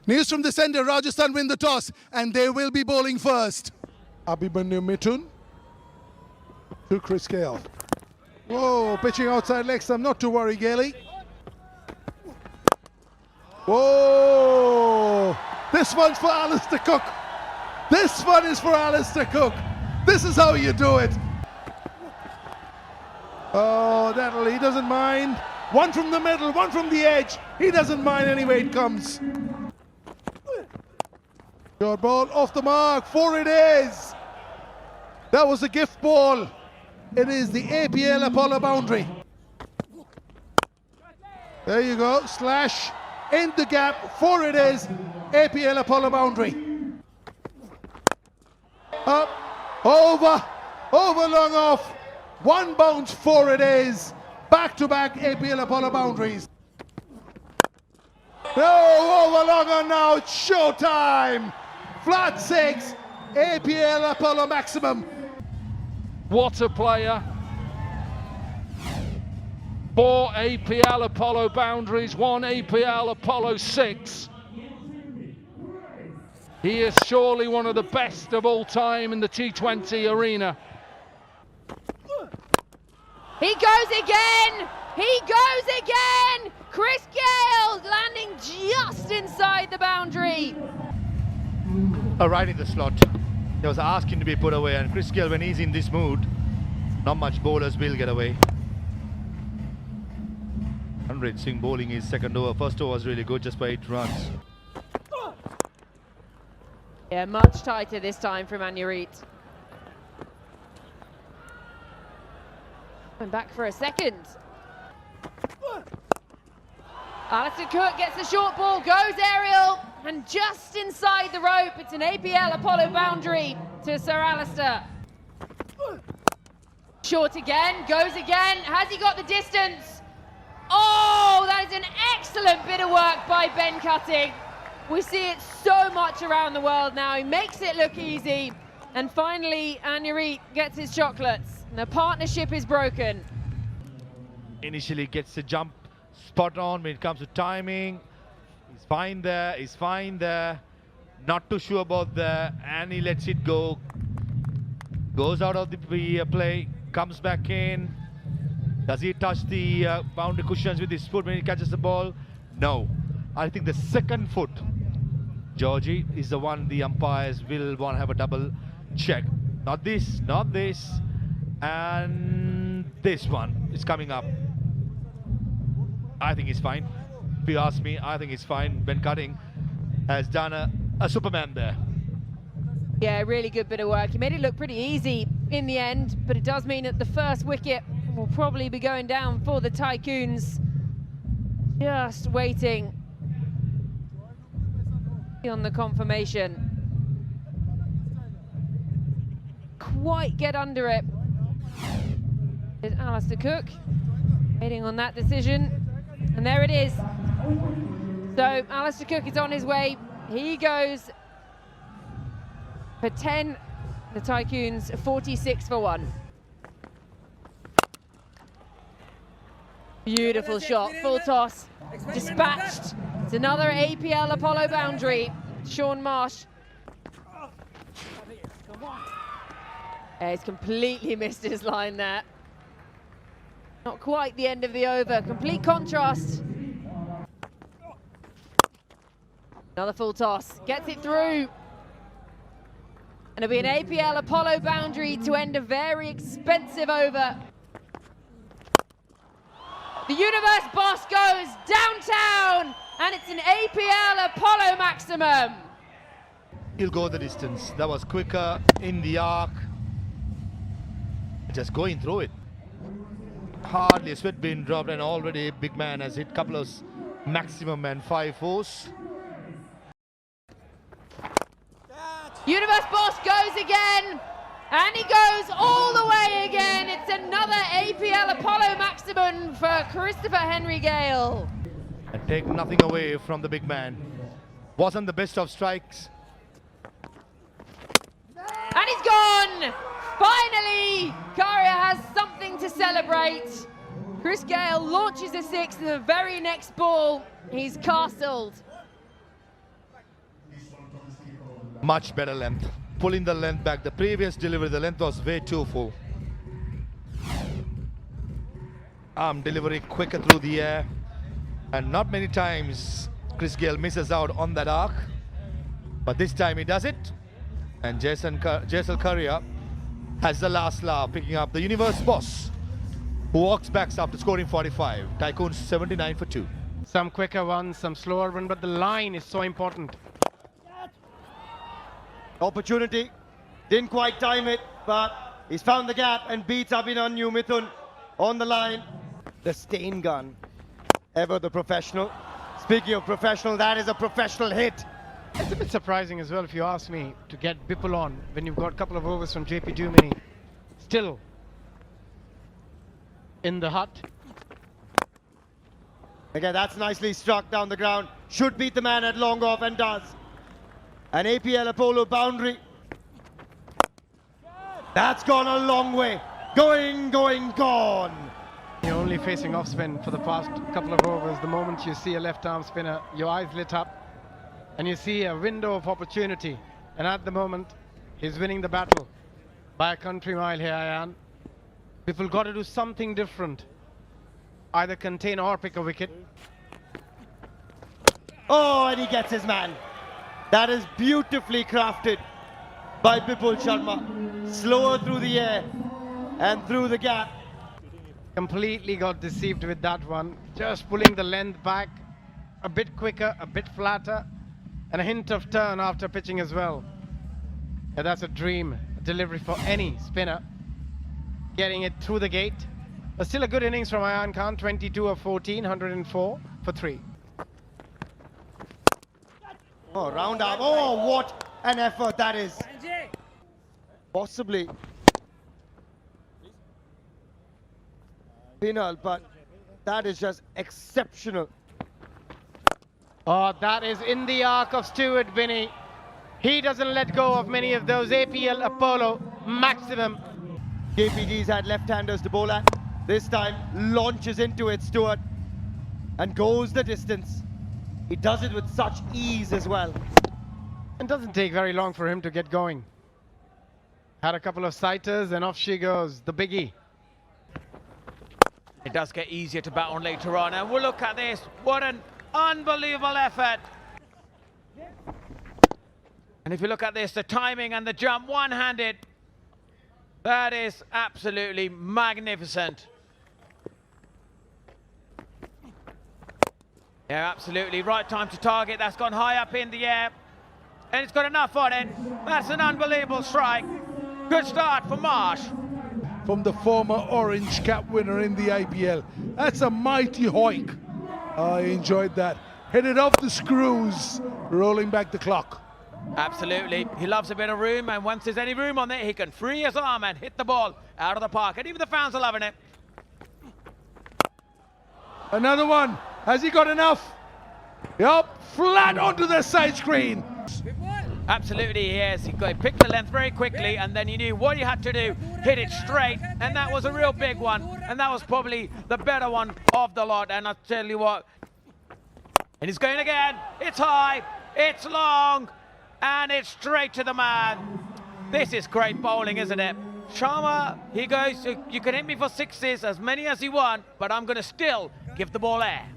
News from the centre, Rajasthan win the toss and they will be bowling first. Abhimanyu Mithun to Chris Gale. Whoa, pitching outside leg stump, not to worry, Gale. Whoa! This one's for Alistair Cook. This one is for Alistair Cook. This is how you do it. Oh, he doesn't mind. One from the middle, one from the edge. He doesn't mind any way it comes. Short ball off the mark, 4 it is. That was a gift ball. It is the APL Apollo boundary. There you go, slash in the gap, 4 it is, APL Apollo boundary. Up, over, long off, 1 bounce, 4 it is. Back-to-back APL Apollo boundaries. No, over long on now, it's showtime. Flat 6, APL Apollo maximum. What a player. 4 APL Apollo boundaries, 1 APL Apollo 6. He is surely one of the best of all time in the T20 arena. He goes again! He goes again! Chris Gale landing just inside the boundary. Right in the slot. He was asking to be put away, and Chris Gale, when he's in this mood, not much bowlers will get away. Ranjit Singh bowling his second over. First over was really good, just by 8 runs. Yeah, much tighter this time from Anyarit. And back for a second. Alistair Cook gets the short ball, goes aerial, and just inside the rope, it's an APL Apollo boundary to Sir Alistair. Short again, goes again, has he got the distance? Oh, that is an excellent bit of work by Ben Cutting. We see it so much around the world now, he makes it look easy, and finally Anyarit gets his chocolates. The partnership is broken. Initially gets the jump spot on when it comes to timing. He's fine there, not too sure about there, and he lets it go. Goes out of the play, comes back in. Does he touch the boundary cushions with his foot when he catches the ball? No. I think the second foot, Georgie, is the one the umpires will want to have a double check. Not this, and this one is coming up. I think he's fine. If you ask me, I think he's fine. Ben Cutting has done a Superman there. Yeah, really good bit of work. He made it look pretty easy in the end, but it does mean that the first wicket will probably be going down for the Tycoons. Just waiting on the confirmation. Quite get under it. There's Alistair Cook waiting on that decision. And there it is. So Alistair Cook is on his way. He goes for 10. The Tycoons 46 for 1. Beautiful shot, full toss, dispatched. It's another APL Apollo boundary. Sean Marsh. He's completely missed his line there. Not quite the end of the over, complete contrast. Another full toss, gets it through. And it'll be an APL Apollo boundary to end a very expensive over. The Universe Boss goes downtown, and it's an APL Apollo maximum. He'll go the distance. That was quicker in the arc. Just going through it. Hardly a sweat being dropped, and already big man has hit a couple of maximum and 5 fours. Universe Boss goes again, and he goes all the way again. It's another APL Apollo maximum for Christopher Henry Gale. And take nothing away from the big man. Wasn't the best of strikes. And he's gone! Finally, Karia has something to celebrate. Chris Gale launches a 6 in the very next ball. He's castled. Much better length. Pulling the length back. The previous delivery, the length was way too full. Arm delivery quicker through the air. And not many times Chris Gale misses out on that arc. But this time he does it. And Jason Currier has the last laugh, picking up the universe boss, who walks back after scoring 45. Tycoons 79 for 2. Some quicker ones, some slower ones, but the line is so important. Opportunity, didn't quite time it, but he's found the gap and beats Abhinanyu Mithun on the line. The stain gun, ever the professional. Speaking of professional, that is a professional hit. It's a bit surprising as well, if you ask me, to get Bipul on when you've got a couple of overs from JP Dumini. Still in the hut. Again, that's nicely struck down the ground. Should beat the man at long off and does. An APL Apollo boundary. That's gone a long way. Going, gone. You're only facing off spin for the past couple of overs. The moment you see a left arm spinner, your eyes lit up and you see a window of opportunity. And at the moment, he's winning the battle by a country mile here, Ayan. People got to do something different. Either contain or pick a wicket. Oh, and he gets his man. That is beautifully crafted by Bipul Sharma. Slower through the air and through the gap. Completely got deceived with that one. Just pulling the length back a bit quicker, a bit flatter, and a hint of turn after pitching as well. Yeah, that's a dream delivery for any spinner. Getting it through the gate. But still a good innings from Ayan Khan. 22 of 14, 104 for 3. Oh, round up. Oh, what an effort that is. Possibly penal, but that is just exceptional. Oh, that is in the arc of Stuart Binney. He doesn't let go of many of those APL Apollo maximum. KPD's had left-handers to bowl at. This time launches into it, Stuart, and goes the distance. He does it with such ease as well. It doesn't take very long for him to get going. Had a couple of sighters and off she goes, the biggie. It does get easier to bat on later on, and we'll look at this. What an unbelievable effort. And if you look at this, the timing and the jump one-handed, that is absolutely magnificent. Yeah, absolutely. Right time to target. That's gone high up in the air. And it's got enough on it. That's an unbelievable strike. Good start for Marsh. From the former orange cap winner in the IPL. That's a mighty hoik. I enjoyed that. Hit it off the screws, rolling back the clock. Absolutely. He loves a bit of room, and once there's any room on there, he can free his arm and hit the ball out of the park. And even the fans are loving it. Another one. Has he got enough? Yup, flat onto the side screen. Absolutely, he is. He picked the length very quickly, and then he knew what he had to do, hit it straight, and that was a real big one, and that was probably the better one of the lot. And I'll tell you what, and he's going again. It's high, it's long, and it's straight to the man. This is great bowling, isn't it? Sharma, he goes, you can hit me for sixes, as many as you want, but I'm going to still give the ball air.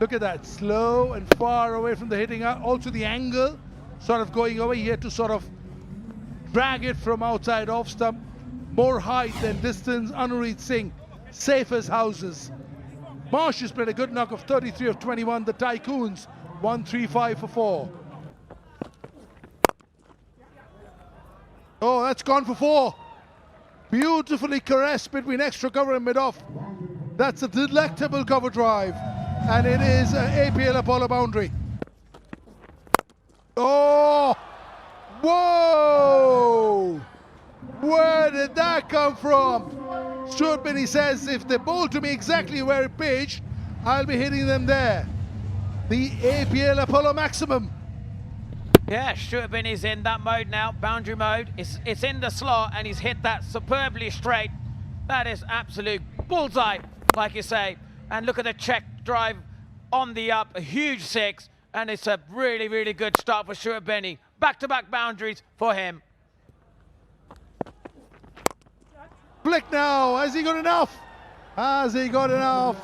Look at that, slow and far away from the hitting, also the angle, sort of going away here to sort of drag it from outside off stump. More height than distance. Anureet Singh, safe as houses. Marsh has played a good knock of 33 of 21. The Tycoons, 135 for 4. Oh, that's gone for 4. Beautifully caressed between extra cover and mid-off. That's a delectable cover drive. And it is an APL Apollo boundary. Oh! Whoa! Where did that come from? Stuart Binney says, if they bowl to me exactly where it pitched, I'll be hitting them there. The APL Apollo maximum. Yeah, Stuart Binney's in that mode now, boundary mode. It's in the slot, and he's hit that superbly straight. That is absolute bullseye, like you say. And look at the check drive on the up, a huge 6, and it's a really, really good start for Stuart Binney. Back-to-back boundaries for him. Flick now. Has he got enough? Has he got enough?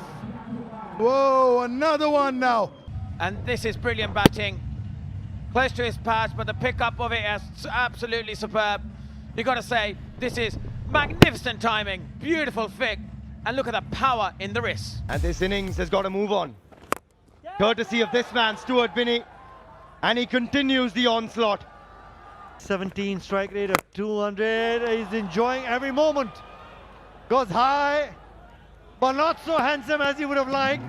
Whoa, another one now. And this is brilliant batting. Close to his patch, but the pickup of it is absolutely superb. You've got to say, this is magnificent timing, beautiful flick, and look at the power in the wrist. And this innings has got to move on. Courtesy of this man, Stuart Binney, and he continues the onslaught. 17 strike rate of 200. He's enjoying every moment. Goes high, but not so handsome as he would have liked.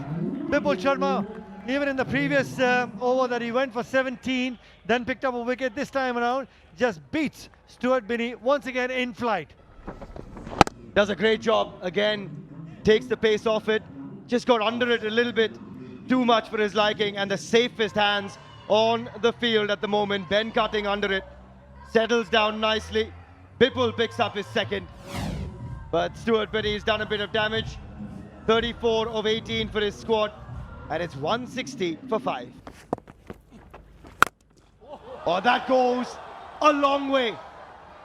Bipul Sharma, even in the previous over that he went for 17, then picked up a wicket this time around, just beats Stuart Binney once again in flight. Does a great job again, takes the pace off it, just got under it a little bit too much for his liking, and the safest hands on the field at the moment. Ben cutting under it, settles down nicely. Bipul picks up his second, but Stuart Binney's done a bit of damage. 34 of 18 for his squad, and it's 160 for 5. Oh, that goes a long way.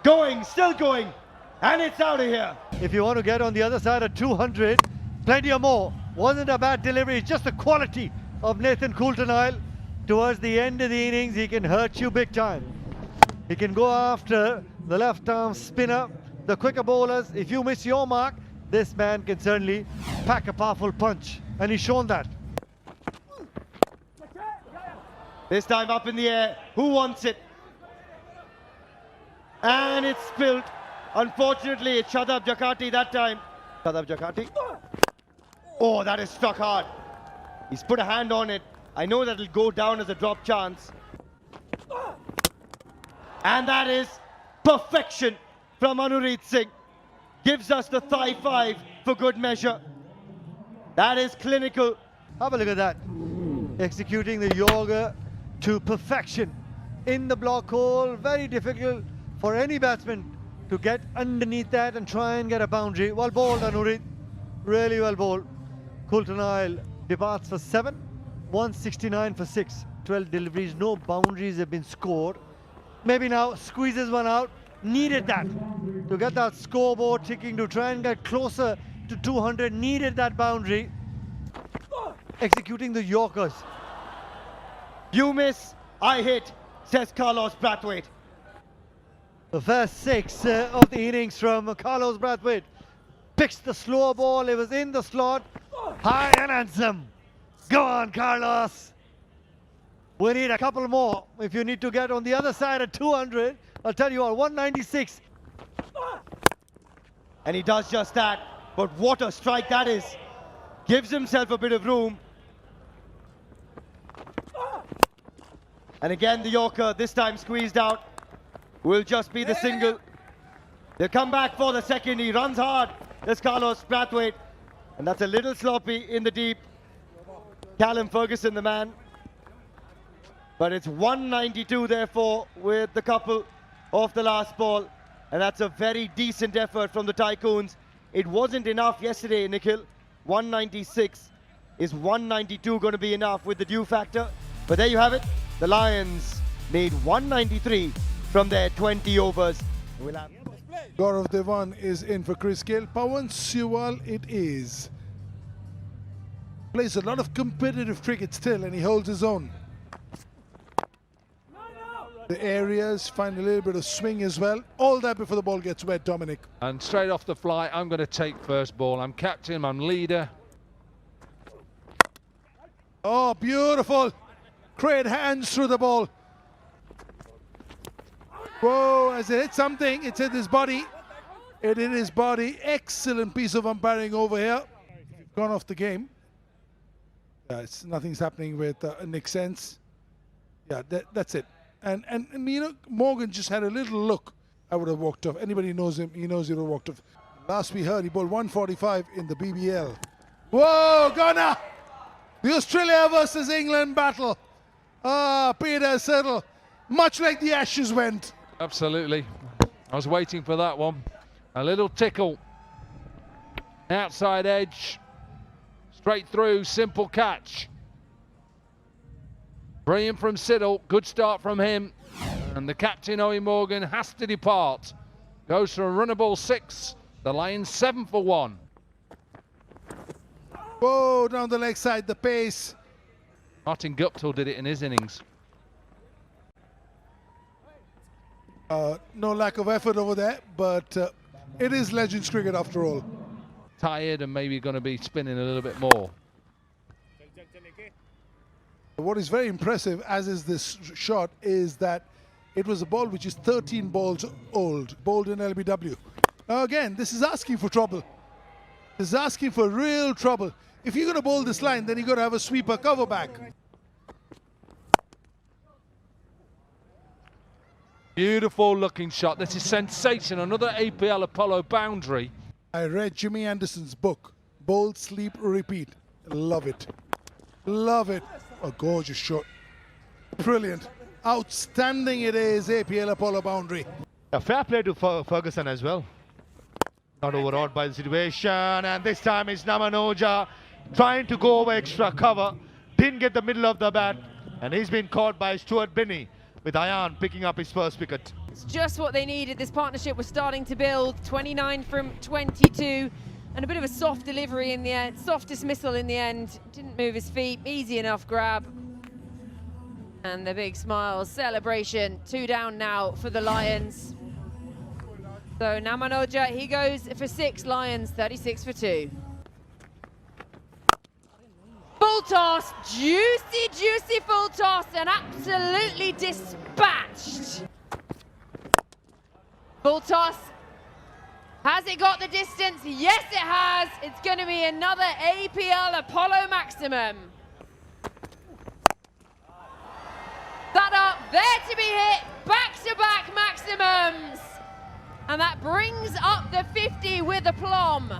Going, still going, and it's out of here. If you want to get on the other side of 200, plenty of more. Wasn't a bad delivery, it's just the quality of Nathan Coulter-Nile. Towards the end of the innings, he can hurt you big time. He can go after the left-arm spinner, the quicker bowlers. If you miss your mark, this man can certainly pack a powerful punch, and he's shown that. This time up in the air, who wants it? And it's spilled. Unfortunately, it's Shadab Jakati that time. Shadab Jakati. Oh, that is struck hard. He's put a hand on it. I know that it'll go down as a drop chance. And that is perfection from Anureet Singh. Gives us the thigh 5 for good measure. That is clinical. Have a look at that. Executing the yoga to perfection. In the block hole, very difficult for any batsman to get underneath that and try and get a boundary. Well bowled, Anureet. Really well bowled. Coulter-Nile departs for 7. 169 for 6. 12 deliveries, no boundaries have been scored. Maybe now squeezes one out. Needed that to get that scoreboard ticking, to try and get closer to 200. Needed that boundary. Executing the Yorkers. You miss, I hit, says Carlos Brathwaite. The first 6 of the innings from Carlos Brathwaite. Picks the slow ball, it was in the slot. High and handsome. Go on, Carlos. We need a couple more if you need to get on the other side of 200. I'll tell you what, 196. And he does just that. But what a strike that is. Gives himself a bit of room. And again, the Yorker, this time squeezed out, will just be the single. They'll come back for the second. He runs hard. There's Carlos Brathwaite. And that's a little sloppy in the deep. Callum Ferguson, the man. But it's 192, therefore, with the couple off the last ball. And that's a very decent effort from the Tycoons. It wasn't enough yesterday, Nikhil. 196. Is 192 going to be enough with the due factor? But there you have it. The Lions made 193 from their 20 overs. We'll have Gaurav Devan is in for Chris Gale. Pawan Sewell it is. Plays a lot of competitive cricket still, and he holds his own. The areas find a little bit of swing as well. All that before the ball gets wet, Dominic. And straight off the fly, I'm going to take first ball. I'm captain, I'm leader. Oh, beautiful. Great hands through the ball. Whoa, as it hit something, it's hit his body. It hit his body. Excellent piece of umpiring over here. Gone off the game. Yeah, nothing's happening with Nick Sense. Yeah, that's it. And you know, Morgan just had a little look. I would have walked off. Anybody knows him, he knows he would have walked off. Last we heard, he bowled 145 in the BBL. Whoa, Ghana! The Australia versus England battle. Ah, Peter Settle. Much like the Ashes went. Absolutely. I was waiting for that one. A little tickle. Outside edge. Straight through, simple catch. Brilliant from Siddle. Good start from him. And the captain, Owen Morgan, has to depart. Goes for a runnable 6. The Lions 7 for 1. Whoa, down the leg side, the pace. Martin Guptill did it in his innings. No lack of effort over there, but it is Legends cricket after all. Tired and maybe going to be spinning a little bit more. What is very impressive, as is this shot, is that it was a ball which is 13 balls old, bowled in LBW. Now again, this is asking for trouble. This is asking for real trouble. If you're going to bowl this line, then you've got to have a sweeper cover back. Beautiful looking shot. This is sensation. Another APL Apollo boundary. I read Jimmy Anderson's book, Bowl, Sleep, Repeat. Love it. Love it. A gorgeous shot. Brilliant. Outstanding it is, APL Apollo boundary. A fair play to Ferguson as well. Not overawed by the situation, and this time it's Namanoja trying to go over extra cover. Didn't get the middle of the bat, and he's been caught by Stuart Binney, with Ayan picking up his first wicket. It's just what they needed. This partnership was starting to build. 29 from 22. And a bit of a soft delivery in the end, soft dismissal in the end. Didn't move his feet, easy enough grab. And the big smiles, celebration. 2 down now for the Lions. So Namanoja, he goes for 6 Lions, 36 for 2. Full toss, juicy full toss, and absolutely dispatched. Full toss. Has it got the distance? Yes, it has. It's going to be another APL Apollo maximum. That up, there to be hit, back-to-back maximums. And that brings up the 50 with aplomb.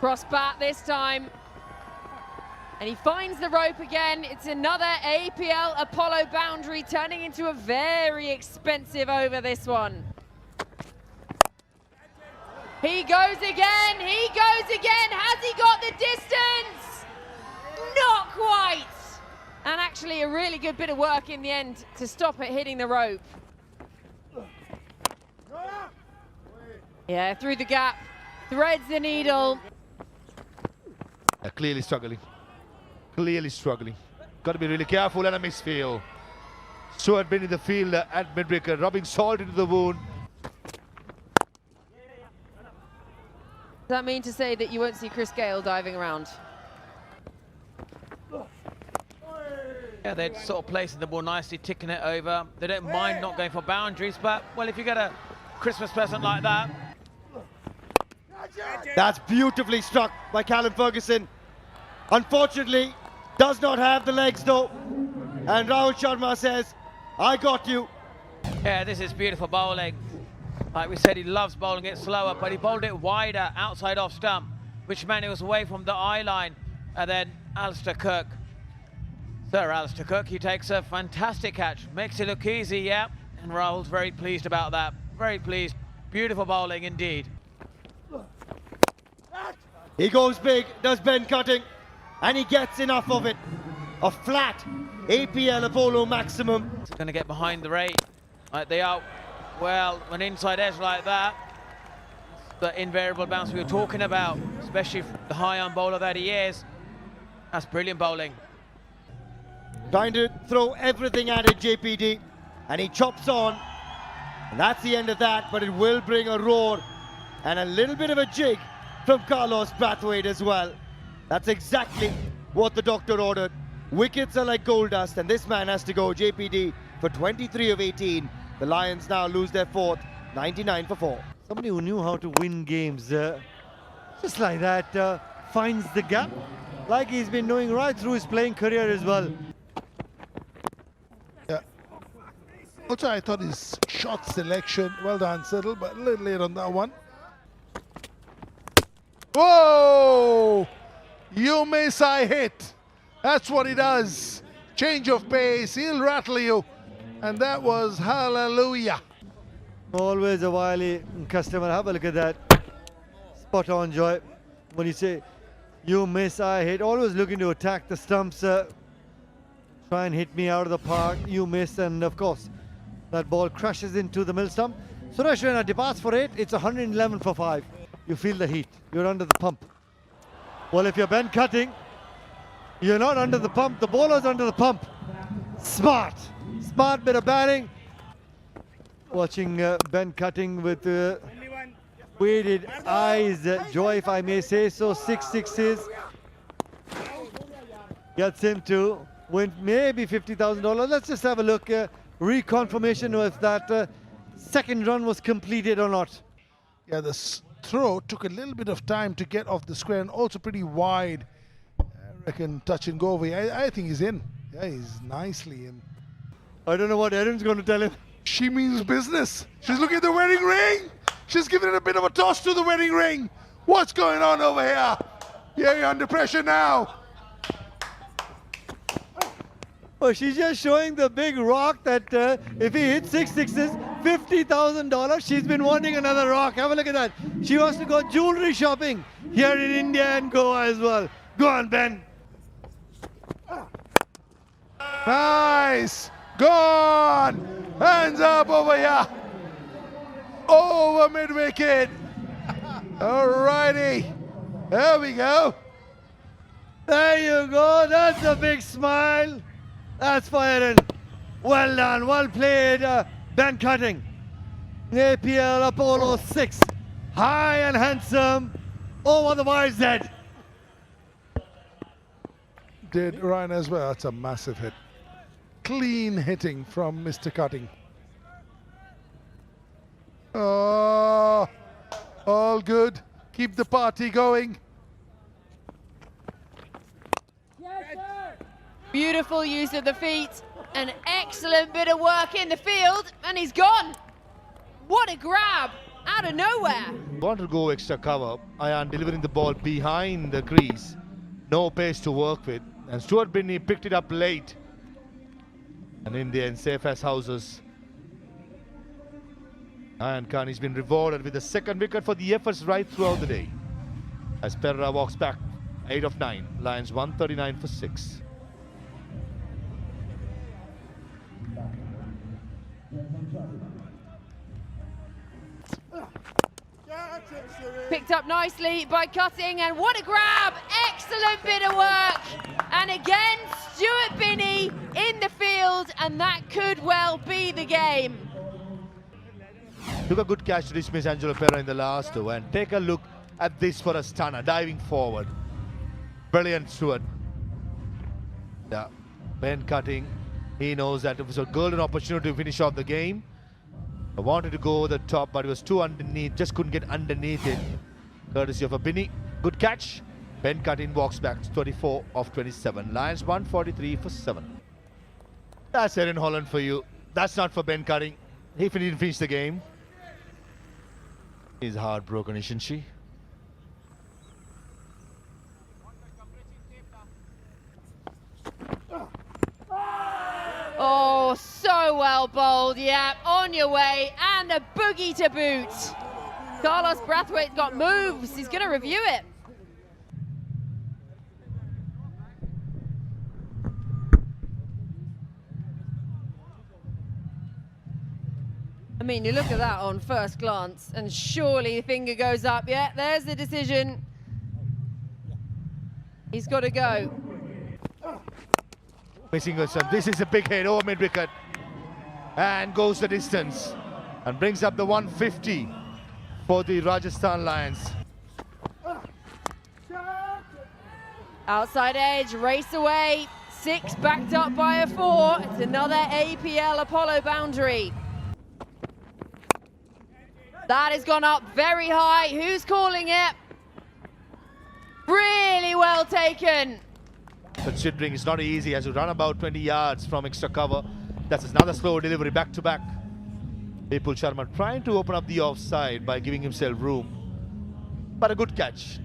Cross bat this time. And he finds the rope again. It's another APL Apollo boundary, turning into a very expensive over, this one. He goes again, Has he got the distance? Not quite. And actually a really good bit of work in the end to stop it hitting the rope. Yeah, through the gap, threads the needle. Clearly struggling. Got to be really careful, and a misfield. Stuart Binney, the fielder at mid-wicket, rubbing salt into the wound. Does that mean to say that you won't see Chris Gale diving around? Yeah, they're sort of placing the ball nicely, ticking it over. They don't mind not going for boundaries, but, well, if you get a Christmas present like that. That's beautifully struck by Callum Ferguson. Unfortunately, does not have the legs though. And Rahul Sharma says, I got you. Yeah, this is beautiful bowling. Like we said, he loves bowling it slower, but he bowled it wider outside off stump, which meant it was away from the eye line. And then Alistair Cook. Sir Alistair Cook, he takes a fantastic catch. Makes it look easy, yeah. And Rahul's very pleased about that. Very pleased. Beautiful bowling indeed. He goes big, does Ben Cutting, and he gets enough of it. A flat APL Apollo maximum. It's going to get behind the rate. Like they are, well, an inside edge like that. The invariable bounce we were talking about, especially the high-arm bowler that he is. That's brilliant bowling. Trying to throw everything at it, JPD, and he chops on. And that's the end of that, but it will bring a roar and a little bit of a jig from Carlos Brathwaite as well. That's exactly what the doctor ordered. Wickets are like gold dust, and this man has to go, JPD, for 23 of 18. The Lions now lose their fourth, 99 for 4. Somebody who knew how to win games, just like that, finds the gap, like he's been doing right through his playing career as well. Yeah. Also, I thought his shot selection, well done, Settle, but a little late on that one. Whoa! You miss, I hit. That's what he does. Change of pace, he'll rattle you. And that was hallelujah. Always a wily customer. Have a look at that. Spot on, Joy. When you say you miss, I hit, always looking to attack the stumps. Try and hit me out of the park. You miss, and of course, that ball crashes into the mill stump. Suresh Raina departs for 8. It's 111 for 5. You feel the heat. You're under the pump. Well, if you're Ben cutting, you're not under the pump. The bowler's under the pump. Smart. Smart bit of batting. Watching Ben cutting with weighted eyes. Joy, if I may say so. 6 sixes. Gets him to win maybe $50,000. Let's just have a look. Reconfirmation if that second run was completed or not. Yeah, the throw took a little bit of time to get off the square and also pretty wide. I reckon touch and go away. I think he's in. Yeah, he's nicely in. I don't know what Erin's going to tell him. She means business. She's looking at the wedding ring. She's giving it a bit of a toss to the wedding ring. What's going on over here? Yeah, you're under pressure now. Oh, she's just showing the big rock that if he hits 6 sixes, $50,000. She's been wanting another rock. Have a look at that. She wants to go jewelry shopping here in India and Goa as well. Go on, Ben. Nice. Gone. Hands up over here. Over mid-wicket. Alrighty. There we go. There you go. That's a big smile. That's for Erin. Well done. Well played, Ben Cutting. APL Apollo 6. High and handsome. Over the YZ. Did Ryan as well. That's a massive hit. Clean hitting from Mr. Cutting. Oh, all good. Keep the party going. Beautiful use of the feet. An excellent bit of work in the field, and he's gone. What a grab out of nowhere. Want to go extra cover. Ayan delivering the ball behind the crease. No pace to work with. And Stuart Binney picked it up late. And in the end, safe as houses. And Khan's been rewarded with the second wicket for the efforts right throughout the day. As Perra walks back, 8 of 9. Lions 139 for 6. Picked up nicely by Cutting, and what a grab! Excellent bit of work. And again, Stuart Binney in the field, and that could well be the game. Took a good catch to dismiss Angelo Perra in the last over, and take a look at this for a stunner, diving forward. Brilliant, Stuart. Yeah, Ben Cutting, he knows that it was a golden opportunity to finish off the game. I wanted to go over the top, but it was too underneath, just couldn't get underneath it. Courtesy of a Binney. Good catch. Ben Cutting walks back, 24 of 27. Lions 143 for 7. That's Erin Holland for you. That's not for Ben Cutting. He didn't finish the game. He's heartbroken, isn't she? Oh, so well bowled, yeah, on your way, and a boogie to boot. Carlos Brathwaite got moves, he's going to review it. I mean, you look at that on first glance, and surely the finger goes up. Yeah, there's the decision. He's got to go. Missing a shot. This is a big hit over mid-wicket. And goes the distance. And brings up the 150 for the Rajasthan Lions. Outside edge, race away. 6 backed up by a 4. It's another APL Apollo boundary. That has gone up very high. Who's calling it? Really well taken. Considering it's not easy, as you run about 20 yards from extra cover. That's another slow delivery back to back. Vipul Sharma trying to open up the offside by giving himself room. But a good catch.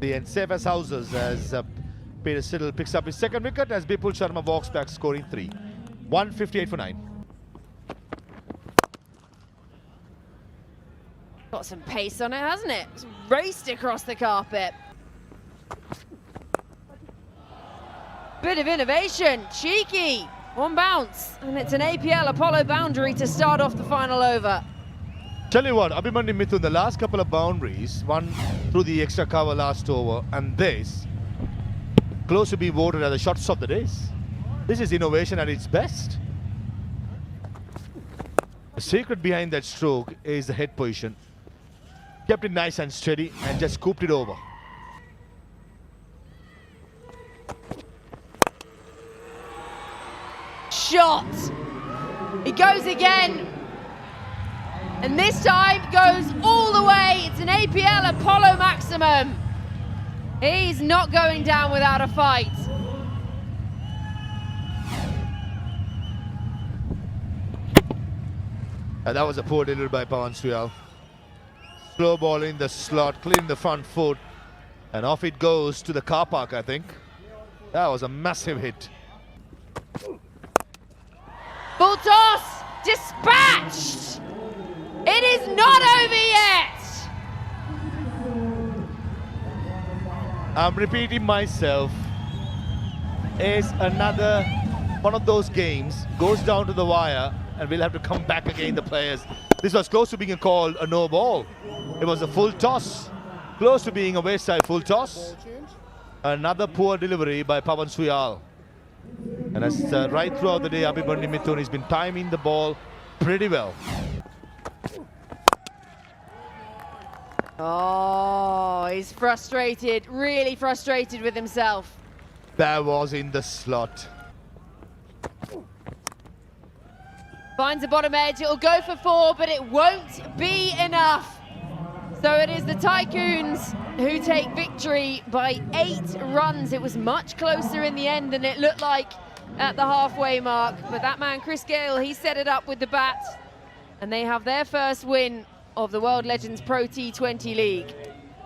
The end safe as houses as Peter Siddle picks up his second wicket as Vipul Sharma walks back scoring 3. 158 for 9. Got some pace on it, hasn't it? It's raced across the carpet. Bit of innovation, cheeky. One bounce, and it's an APL Apollo boundary to start off the final over. Tell you what, Abhimanyu Mithun, the last couple of boundaries, one through the extra cover last over, and this, close to being voted as the shots of the days. This is innovation at its best. The secret behind that stroke is the head position. Kept it nice and steady and just scooped it over. Shot. It goes again. And this time goes all the way. It's an APL Apollo maximum. He's not going down without a fight. And that was a poor delivery by Pawan Suyal. Slow ball in the slot, clean the front foot, and off it goes to the car park, I think. That was a massive hit. Full toss, dispatched. It is not over yet. I'm repeating myself. It's another one of those games, goes down to the wire, and we'll have to come back again, the players. This was close to being called a no ball. It was a full toss, close to being a wayside full toss. Another poor delivery by Pawan Suyal. And as right throughout the day, Abhimanyu Mithun has been timing the ball pretty well. Oh, he's frustrated, really frustrated with himself. That was in the slot. Finds the bottom edge, it'll go for 4, but it won't be enough. So it is the Tycoons who take victory by 8 runs. It was much closer in the end than it looked like at the halfway mark. But that man, Chris Gale, he set it up with the bat. And they have their first win of the World Legends Pro T20 League.